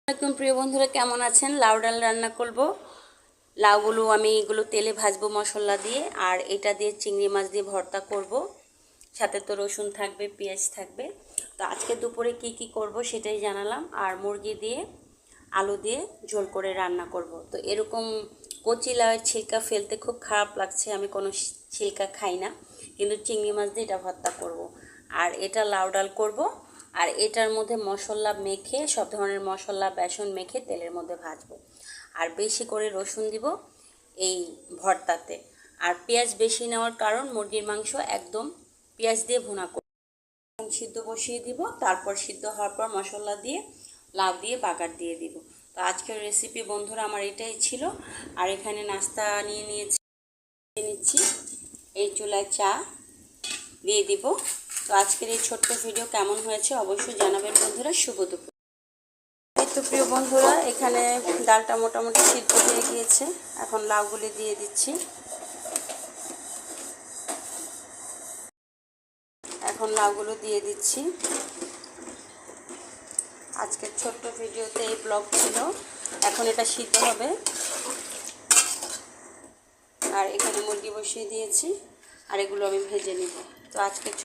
আসসালামাইকুম প্রিয় বন্ধুরা, কেমন আছেন? লাউ ডাল রান্না করব। লাউগুলো আমি এগুলো তেলে ভাজবো মশলা দিয়ে, আর এটা দিয়ে চিংড়ি মাছ দিয়ে ভর্তা করব। সাথে তো রসুন থাকবে, পেঁয়াজ থাকবে। তো আজকে দুপুরে কি কি করব সেটাই জানালাম। আর মুরগি দিয়ে আলু দিয়ে ঝোল করে রান্না করব। তো এরকম কচি লাউয়ের ছিলকা ফেলতে খুব খারাপ লাগছে, আমি কোনো ছিলকা খাই না, কিন্তু চিংড়ি মাছ দিয়ে এটা ভর্তা করব। আর এটা লাউ ডাল করব। আর এটার মধ্যে মশলা মেখে, সব ধরনের মশলা বেসন মেখে তেলের মধ্যে ভাজবো। আর বেশি করে রসুন দিব এই ভর্তাতে। আর পেঁয়াজ বেশি নেওয়ার কারণ, মুরগির মাংস একদম পেঁয়াজ দিয়ে ভুনা করব। সিদ্ধ বসিয়ে দিব, তারপর সিদ্ধ হওয়ার পর মশলা দিয়ে লাউ দিয়ে বাগার দিয়ে দিব। তো আজকের রেসিপি বন্ধুরা আমার এটাই ছিল। আর এখানে নাস্তা নিচ্ছি। এই চুলায় চা দিয়ে দিব। তো আজকের এই ছোট্ট ভিডিও কেমন হয়েছে অবশ্যই জানাবেন বন্ধুরা। শুভ দুপুর। এই তো প্রিয় বন্ধুরা, এখানে ডালটা মোটামুটি সিদ্ধ হয়ে গিয়েছে। এখন লাউগুলি দিয়ে দিচ্ছি। আজকের ছোট্ট ভিডিওতে এই ব্লগ ছিল। এখন এটা সিদ্ধ হবে। আর এখানে মুরগি বসিয়ে দিয়েছি, আর এগুলো আমি ভেজে নিব। তো আজকে